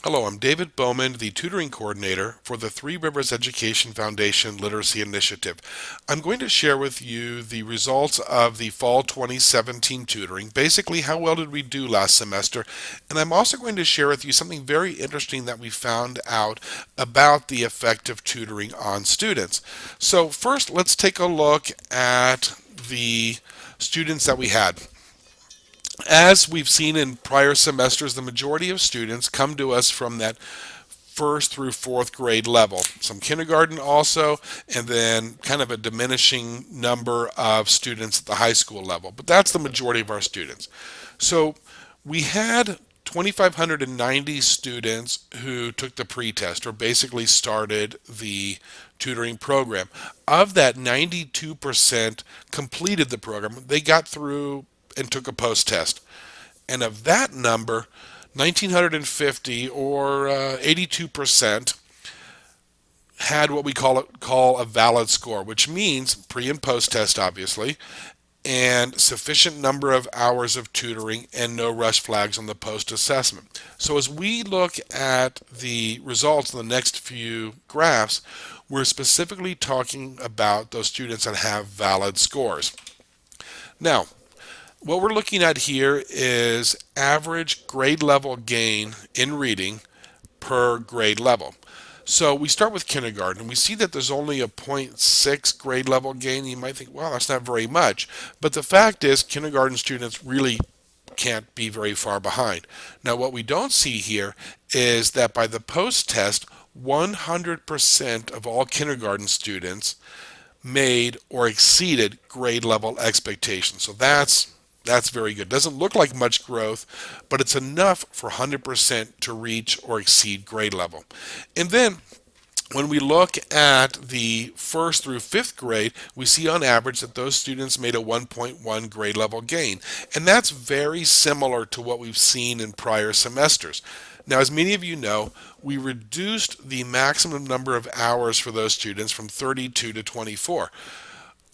Hello, I'm David Bowman, the tutoring coordinator for the Three Rivers Education Foundation Literacy Initiative. I'm going to share with you the results of the fall 2017 tutoring, basically how well did we do last semester, and I'm also going to share with you something very interesting that we found out about the effect of tutoring on students. So first, let's take a look at the students that we had. As we've seen in prior semesters, the majority of students come to us from that first through fourth grade level. Some kindergarten also, and then kind of a diminishing number of students at the high school level. But that's the majority of our students. So we had 2,590 students who took the pretest or basically started the tutoring program. Of that, 92% completed the program. They got through and took a post test. And of that number, 1,950 or 82% had what we call a valid score, which means pre and post test, obviously, and sufficient number of hours of tutoring and no rush flags on the post assessment. So as we look at the results in the next few graphs, we're specifically talking about those students that have valid scores. Now, what we're looking at here is average grade level gain in reading per grade level. So we start with kindergarten. We see that there's only a zero point 0.6 grade level gain. You might think, well, that's not very much. But the fact is, kindergarten students really can't be very far behind. Now, what we don't see here is that by the post test, 100% of all kindergarten students made or exceeded grade level expectations. So that's very good. Doesn't look like much growth, but it's enough for 100% to reach or exceed grade level. And then when we look at the first through fifth grade, we see on average that those students made a 1.1 grade level gain. And that's very similar to what we've seen in prior semesters. Now, as many of you know, we reduced the maximum number of hours for those students from 32 to 24.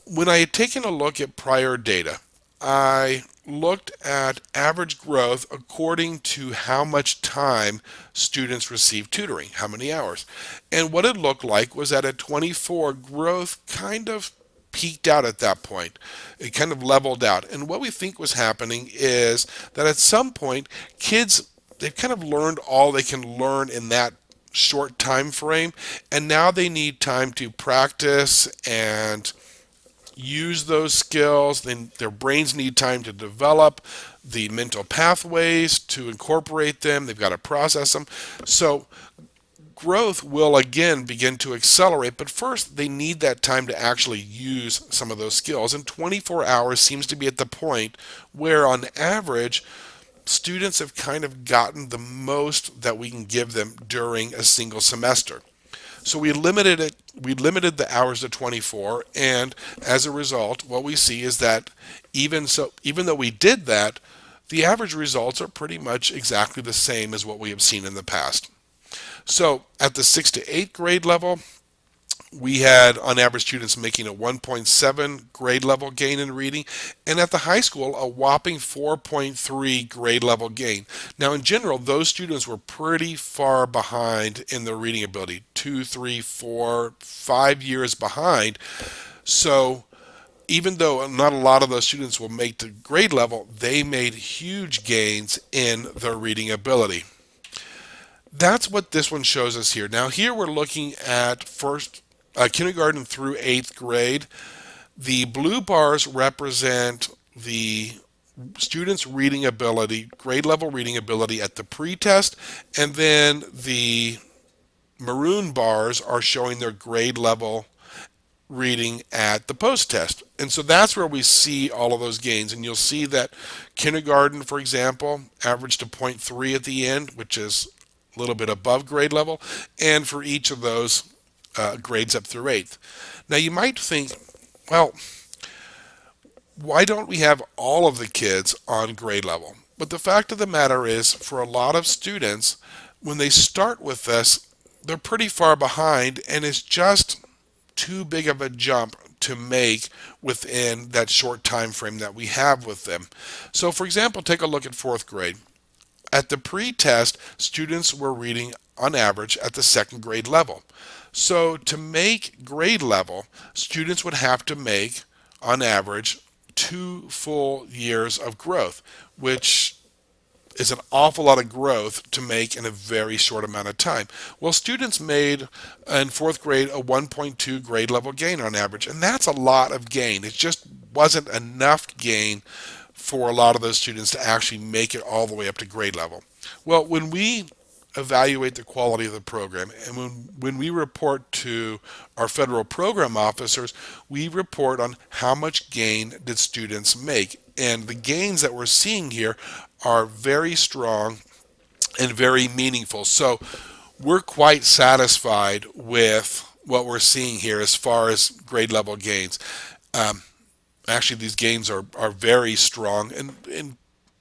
When I had taken a look at prior data, I looked at average growth according to how much time students received tutoring, how many hours. And what it looked like was that at 24, growth kind of peaked out at that point. It kind of leveled out. And what we think was happening is that at some point, kids, they've kind of learned all they can learn in that short time frame, and now they need time to practice and use those skills. Then their brains need time to develop the mental pathways to incorporate them. They've got to process them. So growth will again begin to accelerate, but first they need that time to actually use some of those skills. And 24 hours seems to be at the point where, on average, students have kind of gotten the most that we can give them during a single semester. So we limited it. We limited the hours to 24, and as a result, what we see is that even though we did that, the average results are pretty much exactly the same as what we have seen in the past. So at the 6 to 8 grade level, we had on average students making a 1.7 grade level gain in reading, and at the high school a whopping 4.3 grade level gain. Now, in general, those students were pretty far behind in their reading ability, 2, 3, 4, 5 years behind. So even though not a lot of those students will make the grade level, they made huge gains in their reading ability. That's what this one shows us here. Now, here we're looking at kindergarten through eighth grade. The blue bars represent the students' reading ability, grade level reading ability at the pretest, and then the maroon bars are showing their grade level reading at the post test. And so that's where we see all of those gains. And you'll see that kindergarten, for example, averaged a 0.3 at the end, which is a little bit above grade level, and for each of those grades up through eighth. Now you might think, well, why don't we have all of the kids on grade level? But the fact of the matter is, for a lot of students, when they start with this, they're pretty far behind, and it's just too big of a jump to make within that short time frame that we have with them. So for example, take a look at fourth grade. At the pre-test, students were reading on average at the second grade level. So to make grade level, students would have to make, on average, 2 full years of growth, which is an awful lot of growth to make in a very short amount of time. Well, students made in fourth grade a 1.2 grade level gain on average, and that's a lot of gain. It just wasn't enough gain for a lot of those students to actually make it all the way up to grade level. Well, when we evaluate the quality of the program, and when we report to our federal program officers, we report on how much gain did students make. And the gains that we're seeing here are very strong and very meaningful. So we're quite satisfied with what we're seeing here as far as grade level gains. Um, Actually, these gains are very strong, and in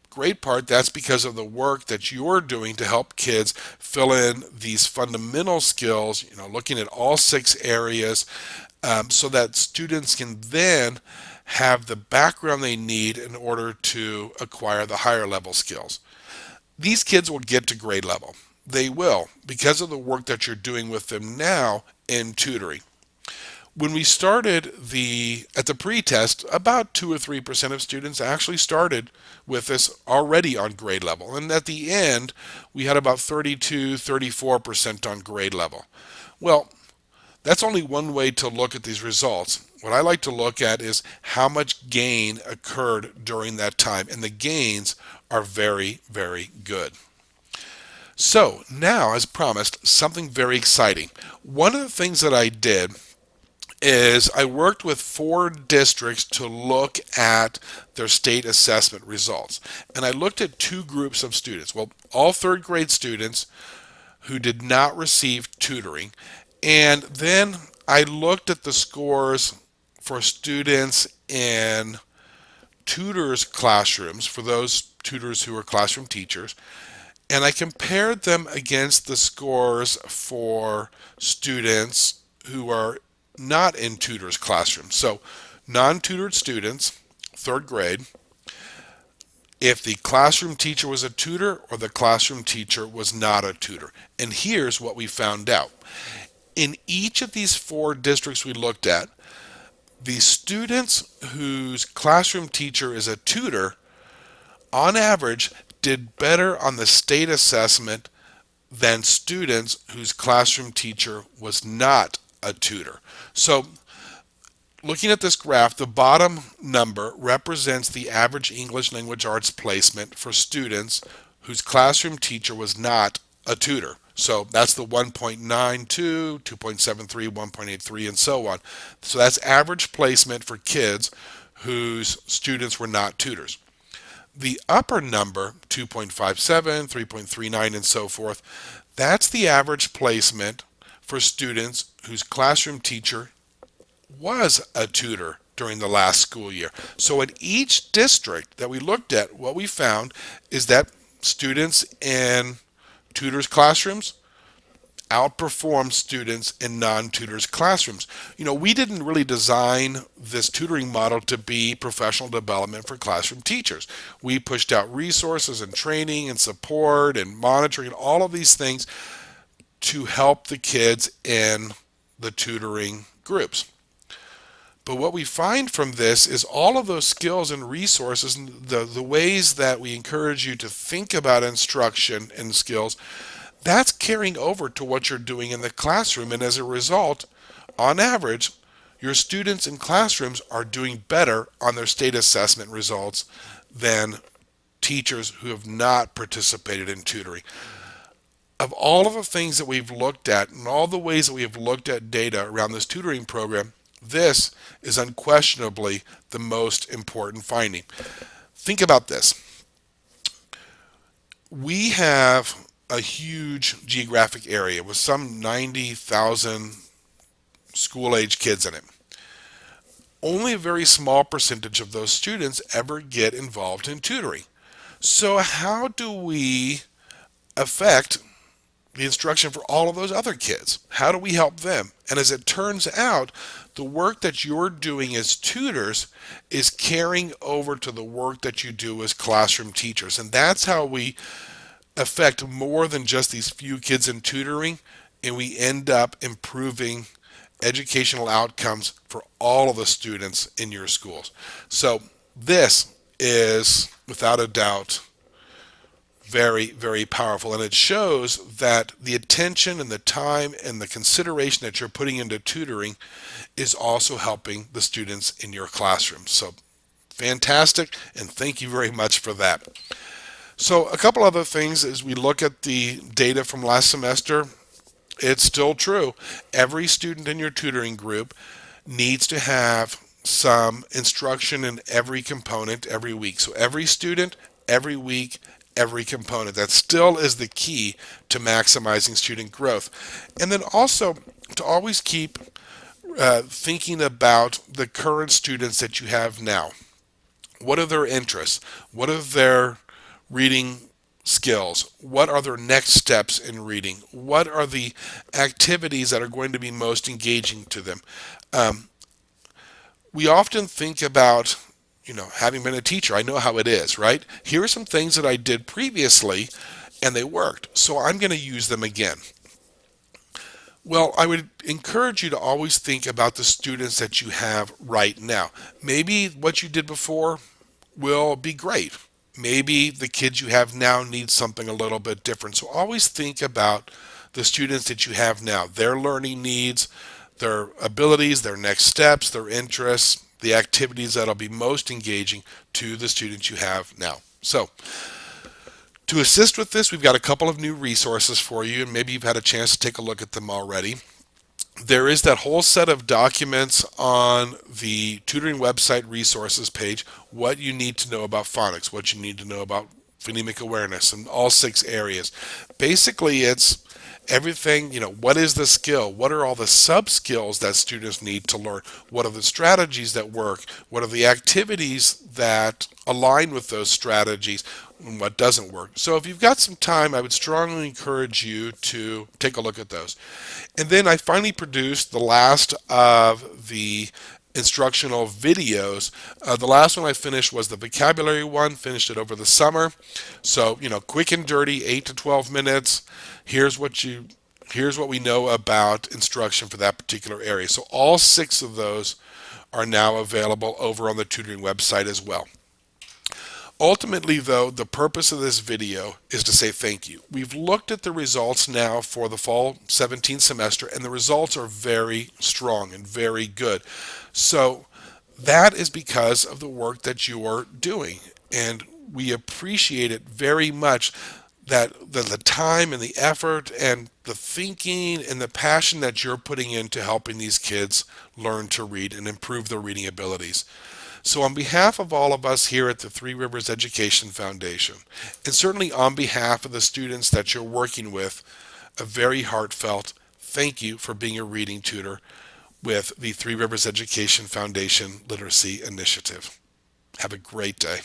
great part that's because of the work that you're doing to help kids fill in these fundamental skills, looking at all 6 areas, so that students can then have the background they need in order to acquire the higher level skills. These kids will get to grade level. They will, because of the work that you're doing with them now in tutoring. When we started at the pretest, about 2 or 3% of students actually started with this already on grade level. And at the end, we had about 32, 34% on grade level. Well, that's only one way to look at these results. What I like to look at is how much gain occurred during that time. And the gains are very, very good. So now, as promised, something very exciting. One of the things that I did is I worked with 4 districts to look at their state assessment results. And I looked at 2 groups of students. Well, all 3rd grade students who did not receive tutoring. And then I looked at the scores for students in tutors' classrooms, for those tutors who are classroom teachers. And I compared them against the scores for students who are not in tutors' classrooms. So non-tutored students, 3rd grade, if the classroom teacher was a tutor or the classroom teacher was not a tutor. And here's what we found out. In each of these 4 districts we looked at, the students whose classroom teacher is a tutor, on average, did better on the state assessment than students whose classroom teacher was not a tutor. So looking at this graph, the bottom number represents the average English language arts placement for students whose classroom teacher was not a tutor. So that's the 1.92, 2.73, 1.83, and so on. So that's average placement for kids whose students were not tutors. The upper number, 2.57, 3.39, and so forth, that's the average placement for students whose classroom teacher was a tutor during the last school year. So in each district that we looked at, what we found is that students in tutors' classrooms outperform students in non-tutors classrooms. We didn't really design this tutoring model to be professional development for classroom teachers. We pushed out resources and training and support and monitoring and all of these things to help the kids in the tutoring groups. But what we find from this is all of those skills and resources and the ways that we encourage you to think about instruction and skills, that's carrying over to what you're doing in the classroom. And as a result, on average, your students in classrooms are doing better on their state assessment results than teachers who have not participated in tutoring. Of all of the things that we've looked at and all the ways that we have looked at data around this tutoring program, this is unquestionably the most important finding. Think about this. We have a huge geographic area with some 90,000 school-age kids in it. Only a very small percentage of those students ever get involved in tutoring. So how do we affect the instruction for all of those other kids? How do we help them? And as it turns out, the work that you're doing as tutors is carrying over to the work that you do as classroom teachers. And that's how we affect more than just these few kids in tutoring, and we end up improving educational outcomes for all of the students in your schools. So this is without a doubt very, very powerful, and it shows that the attention and the time and the consideration that you're putting into tutoring is also helping the students in your classroom. So fantastic, and thank you very much for that. So a couple other things as we look at the data from last semester, it's still true. Every student in your tutoring group needs to have some instruction in every component every week. So every student, every week, every component. That still is the key to maximizing student growth. And then also to always keep thinking about the current students that you have now. What are their interests? What are their reading skills? What are their next steps in reading? What are the activities that are going to be most engaging to them? Um, we often think about, having been a teacher, I know how it is, right? Here are some things that I did previously and they worked, so I'm going to use them again. Well, I would encourage you to always think about the students that you have right now. Maybe what you did before will be great. Maybe the kids you have now need something a little bit different. So always think about the students that you have now, their learning needs, their abilities, their next steps, their interests, the activities that'll be most engaging to the students you have now. So to assist with this, we've got a couple of new resources for you, and maybe you've had a chance to take a look at them already. There is that whole set of documents on the tutoring website resources page, what you need to know about phonics, what you need to know about phonemic awareness in all 6 areas. Basically, it's everything, what is the skill? What are all the sub skills that students need to learn? What are the strategies that work? What are the activities that align with those strategies? And what doesn't work? So if you've got some time, I would strongly encourage you to take a look at those. And then I finally produced the last of the instructional videos. The last one I finished was the vocabulary one, finished it over the summer. So, quick and dirty, 8 to 12 minutes. Here's what we know about instruction for that particular area. So all 6 of those are now available over on the tutoring website as well. Ultimately, though, the purpose of this video is to say thank you. We've looked at the results now for the fall 17 semester, and the results are very strong and very good. So that is because of the work that you are doing, and we appreciate it very much, that the time and the effort and the thinking and the passion that you're putting into helping these kids learn to read and improve their reading abilities. So on behalf of all of us here at the Three Rivers Education Foundation, and certainly on behalf of the students that you're working with, a very heartfelt thank you for being a reading tutor with the Three Rivers Education Foundation Literacy Initiative. Have a great day.